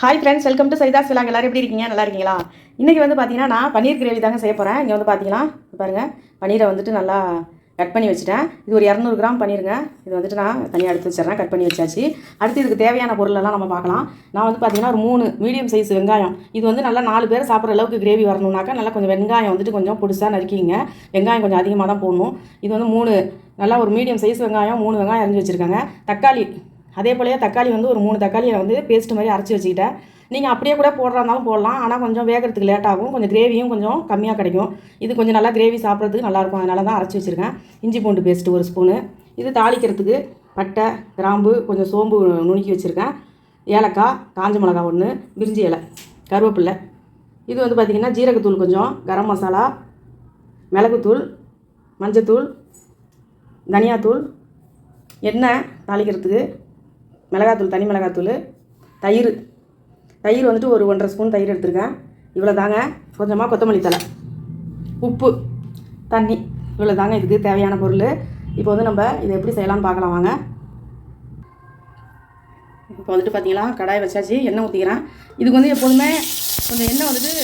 Hi friends, welcome to Saritha's vlog. எல்லோரும் எப்படி இருக்கீங்க? நல்லா இருக்கீங்களா? இன்றைக்கி வந்து பார்த்தீங்கன்னா நான் பன்னீர் கிரேவி தாங்க செய்ய போகிறேன். இங்கே வந்து பார்த்தீங்கன்னா பாருங்கள், பன்னீரை வந்துட்டு நல்லா கட் பண்ணி வச்சுட்டேன். இது ஒரு 200 கிராம் பன்னீருங்க. இது வந்துட்டு நான் தனியாக எடுத்து வச்சிடறேன். கட் பண்ணி வச்சாச்சு. அடுத்து இதுக்கு தேவையான பொருளெல்லாம் நம்ம பார்க்கலாம். நான் வந்து பார்த்தீங்கன்னா ஒரு 3 மீடியம் சைஸ் வெங்காயம். இது வந்து நல்லா 4 பேர் சாப்பிட்ற அளவுக்கு கிரேவி வரணுன்னாக்கா நல்லா கொஞ்சம் வெங்காயம் வந்துட்டு கொஞ்சம் பொடிசாக நறுக்கிங்க. வெங்காயம் கொஞ்சம் அதிகமாக தான் போடணும். இது வந்து 3 நல்லா ஒரு மீடியம் சைஸ் வெங்காயம் 3 வெங்காயம் அரைஞ்சி வச்சுருக்காங்க. தக்காளி அதே போலயே தக்காளி வந்து ஒரு 3 தக்காளியை வந்து பேஸ்ட் மாதிரி அரைச்சி வச்சுக்கிட்டேன். நீங்கள் அப்படியே கூட போடுறதாலும் போடலாம். ஆனால் கொஞ்சம் வேகிறதுக்கு லேட் ஆகும். கொஞ்சம் கிரேவியும் கொஞ்சம் கம்மியாக கிடைக்கும். இது கொஞ்சம் நல்லா கிரேவி சாப்பிட்றதுக்கு நல்லாயிருக்கும். அதனால தான் அரைச்சி வச்சுருக்கேன். இஞ்சி பூண்டு பேஸ்ட்டு 1 ஸ்பூனு. இது தாளிக்கிறதுக்கு பட்டை, கிராம்பு, கொஞ்சம் சோம்பு நுணுக்கி வச்சுருக்கேன். ஏலக்காய், காஞ்ச மிளகாய் 1, பிரிஞ்சி இலை, கருவேப்பில்லை. இது வந்து பார்த்திங்கன்னா ஜீரகத்தூள் கொஞ்சம், கரம் மசாலா, மிளகுத்தூள், மஞ்சத்தூள், தனியாத்தூள், எண்ணெய் தாளிக்கிறதுக்கு, மிளகாத்தூள், தனி மிளகாத்தூள், தயிர் வந்துட்டு ஒரு 1.5 ஸ்பூன் தயிர் எடுத்துருக்கேன். இவ்வளோ தாங்க. கொஞ்சமாக கொத்தமல்லி தழை, உப்பு, தண்ணி, இவ்வளோ தாங்க இதுக்கு தேவையான பொருள். இப்போ வந்து நம்ம இதை எப்படி செய்யலாம்னு பார்க்கலாம் வாங்க. இப்போ வந்துட்டு பார்த்தீங்களா, கடாய் வச்சாச்சு. எண்ணெய் ஊற்றிக்கிறேன். இதுக்கு வந்து எப்போதுமே கொஞ்சம் எண்ணெய் வந்துட்டு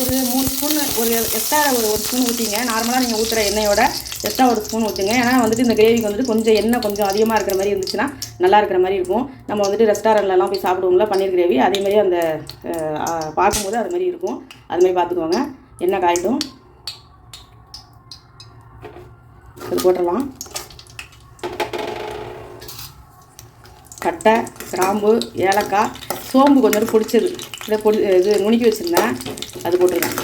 ஒரு 3 ஸ்பூன், ஒரு எக்ஸ்ட்ரா ஒரு ஸ்பூன் ஊற்றிங்க. நார்மலாக நீங்கள் ஊற்றுற எண்ணெயோட எக்ஸ்ட்ரா 1 ஸ்பூன் ஊற்றுங்க. ஏன்னா வந்துட்டு இந்த கிரேவிக்கு வந்துட்டு கொஞ்சம் எண்ணெய் கொஞ்சம் அதிகமாக இருக்கிற மாதிரி இருந்துச்சுன்னா நல்லா இருக்கிற மாதிரி இருக்கும். நம்ம வந்துட்டு ரெஸ்டாரண்ட்லலாம் போய் சாப்பிடுவோம்ல பன்னீர் கிரேவி, அதேமாதிரி அந்த பார்க்கும்போது அது மாதிரி இருக்கும். அதுமாதிரி பார்த்துக்கோங்க. எண்ணெய் காயட்டும். அது போட்டுடலாம். பட்டை, கிராம்பு, ஏலக்காய், சோம்பு கொஞ்சம் பிடிச்சது இதை இது நுணுக்கி வச்சுருந்தேன், அது போட்டுருக்கேன்.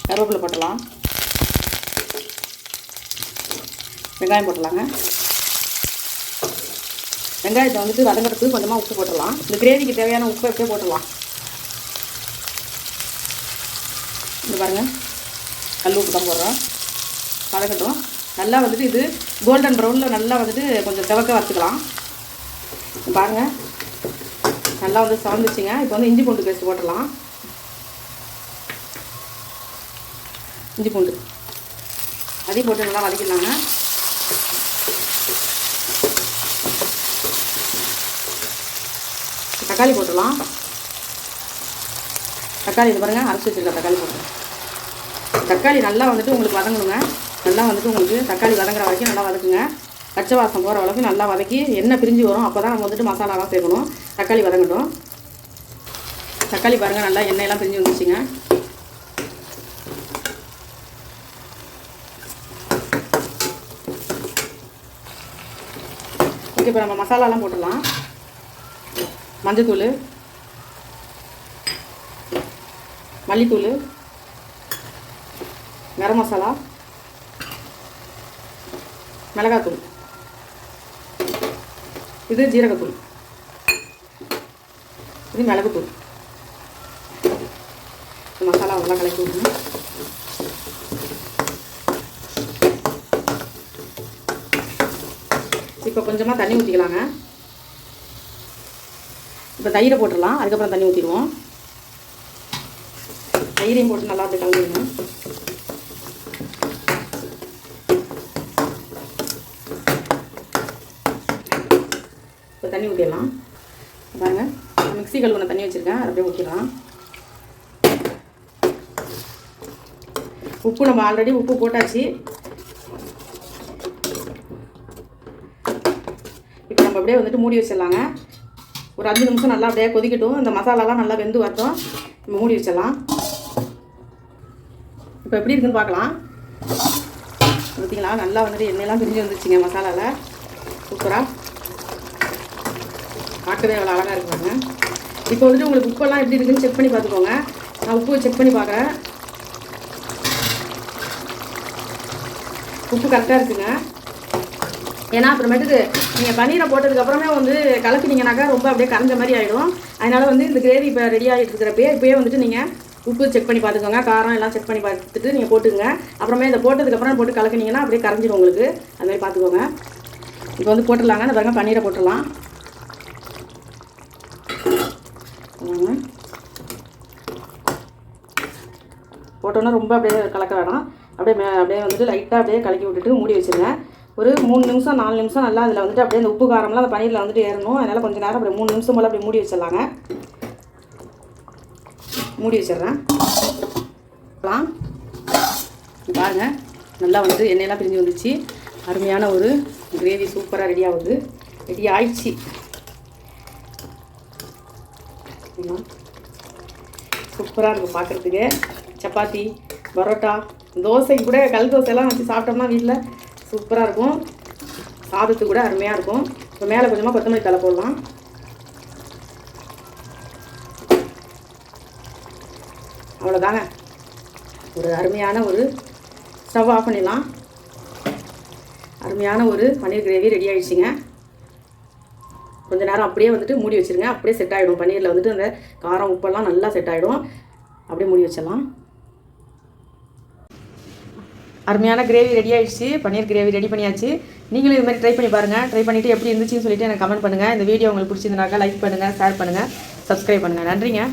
கருவேப்பிலை போட்டலாம். வெங்காயம் போட்டலாங்க. வெங்காயத்தை வந்துட்டு வதங்கிறதுக்கு கொஞ்சமாக உப்பு போட்டுடலாம். இந்த கிரேவிக்கு தேவையான உப்பு எப்போ போட்டுடலாம். இந்த பாருங்கள், கல் உப்பு தான் போடுறோம். வதக்கட்டும். நல்லா வந்துட்டு இது கோல்டன் ப்ரௌனில் நல்லா வந்துட்டு கொஞ்சம் செவக்க வச்சுக்கலாம். பாருங்கள், நல்லா வந்து சவந்துச்சுங்க. இப்போ வந்து இஞ்சி பூண்டு பேஸ்ட் போட்டுடலாம். இஞ்சி பூண்டு அதையும் போட்டு நல்லா வதக்கிடலாங்க. தக்காளி போட்டுடலாம். தக்காளி இது பாருங்கள், அரைச்சி வச்சுருக்க தக்காளி போட்டுருங்க. தக்காளி நல்லா வந்துட்டு உங்களுக்கு வதங்கணுங்க. நல்லா வந்துட்டு உங்களுக்கு தக்காளி வதங்குற வரைக்கும் நல்லா வதக்குங்க. பச்சை வாசம் போகிற அளவுக்கு நல்லா வதக்கி எண்ணெய் பிரிஞ்சு வரும். அப்போ தான் நம்ம வந்துட்டு மசாலாலாம் சேர்க்கணும். தக்காளி வதங்கட்டும். தக்காளி பாருங்கள், நல்லா எண்ணெயெல்லாம் பிரிஞ்சு வந்துச்சுங்க. ஓகே, இப்போ நம்ம மசாலாலாம் போட்டுடலாம். மஞ்சத்தூள், மல்லித்தூள், கரம் மசாலா, மிளகாத்தூள், இது ஜீரகத்தூள், இது மிளகுத்தூள். மசாலா நல்லா கலக்கி விடணும். இப்போ கொஞ்சமாக தண்ணி ஊற்றிக்கலாங்க. இப்போ தயிரை போட்டுடலாம். அதுக்கப்புறம் தண்ணி ஊற்றிடுவோம். தயிரையும் போட்டு நல்லா அப்படி கலந்துடுங்க. இப்போ தண்ணி ஊற்றிடலாம். பாருங்கள், மிக்ஸி கழுவுன தண்ணி வச்சுருக்கேன், அதை அப்படியே ஊற்றிடலாம். உப்பு நம்ம ஆல்ரெடி உப்பு போட்டாச்சு. இப்போ நம்ம அப்படியே வந்துட்டு மூடி வச்சிடலாங்க. ஒரு 5 நிமிஷம் நல்லா அப்படியே கொதிக்கட்டும். இந்த மசாலாலாம் நல்லா வெந்து வரட்டும். நம்ம மூடி வச்சிடலாம். இப்போ எப்படி இருக்குன்னு பார்க்கலாம். பார்த்தீங்களா, நல்லா வந்துட்டு எண்ணெயெல்லாம் பிரிஞ்சு வந்துருச்சுங்க மசாலாவில். சூப்பராக பார்க்கவே அவ்வளோ அழகாக இருக்குங்க. இப்போ வந்துட்டு உங்களுக்கு உப்பெல்லாம் எப்படி இருக்குதுன்னு செக் பண்ணி பார்த்துக்கோங்க. நான் உப்பு செக் பண்ணி பார்க்குறேன். உப்பு கரெக்டாக இருக்குங்க. ஏன்னா அப்புறமேட்டுக்கு நீங்கள் பன்னீரை போட்டதுக்கப்புறமே வந்து கலக்கினீங்கனாக்கா ரொம்ப அப்படியே கரைஞ்ச மாதிரி ஆகிடும். அதனால் வந்து இந்த கிரேவி இப்போ ரெடி ஆகிட்டு இருக்கிறப்பே இப்போயே வந்துட்டு நீங்கள் உப்பு செக் பண்ணி பார்த்துக்கோங்க. காரம் எல்லாம் செக் பண்ணி பார்த்துட்டு நீங்கள் போட்டுங்க. அப்புறமே இதை போட்டதுக்கப்புறம் போட்டு கலக்கினீங்கன்னா அப்படியே கரைஞ்சிடும் உங்களுக்கு. அதுமாதிரி பார்த்துக்கோங்க. இப்போ வந்து போட்டுடலாங்க. இந்த பாருங்கள், பன்னீரை போட்டுடலாம். போட்டோன்னா ரொம்ப அப்படியே கலக்க வேணாம். அப்படியே வந்துட்டு லைட்டாக அப்படியே கலக்கி விட்டுட்டு மூடி வச்சுருங்க. ஒரு 3 நிமிஷம் 4 நிமிஷம் நல்லா அதில் வந்துட்டு அப்படியே இந்த உப்பு காரம்லாம் அந்த பன்னீரில் வந்துட்டு ஏறணும். அதனால் கொஞ்சம் நேரம் அப்படியே 3 நிமிஷம் போல் அப்படியே மூடி வச்சிடலாங்க. மூடி வச்சிடுறேன். பாருங்க நல்லா வந்துட்டு எண்ணெயெல்லாம் பிரிஞ்சு வந்துச்சு. அருமையான ஒரு கிரேவி சூப்பராக ரெடி ஆகுது. ரெடி ஆயிடுச்சு. சூப்பராக இருக்கும் பார்க்குறதுக்கு. சப்பாத்தி, பரோட்டா, தோசைக்கு கூட கல் தோசையெல்லாம் வச்சு சாப்பிட்டோம்னா வீட்டில் சூப்பராக இருக்கும். சாதத்துக்கு கூட அருமையாக இருக்கும். இப்போ மேலே கொஞ்சமாக கொத்தமல்லி தழை போடலாம். அவ்வளோதாங்க. ஒரு அருமையான ஒரு ஸ்டவ் ஆஃப் பண்ணிடலாம். அருமையான ஒரு பன்னீர் கிரேவி ரெடி ஆகிடுச்சிங்க. கொஞ்சம் நேரம் அப்படியே வந்துட்டு மூடி வச்சுருங்க. அப்படியே செட் ஆகிடும். பன்னீரில் வந்துட்டு அந்த காரம் உப்பெல்லாம் நல்லா செட் ஆகிடும். அப்படியே மூடி வச்சிடலாம். அருமையான கிரேவி ரெடி ஆகிடுச்சு. பன்னீர் கிரேவி ரெடி பண்ணியாச்சு. நீங்களும் இது மாதிரி ட்ரை பண்ணி பாருங்கள். ட்ரை பண்ணிவிட்டு எப்படி இருந்துச்சுன்னு சொல்லிவிட்டு எனக்கு கமெண்ட் பண்ணுங்கள். இந்த வீடியோ உங்களுக்கு பிடிச்சிருந்தாக்கா லைக் பண்ணுங்கள், ஷேர் பண்ணுங்கள், சப்ஸ்கிரைப் பண்ணுங்கள். நன்றிங்க.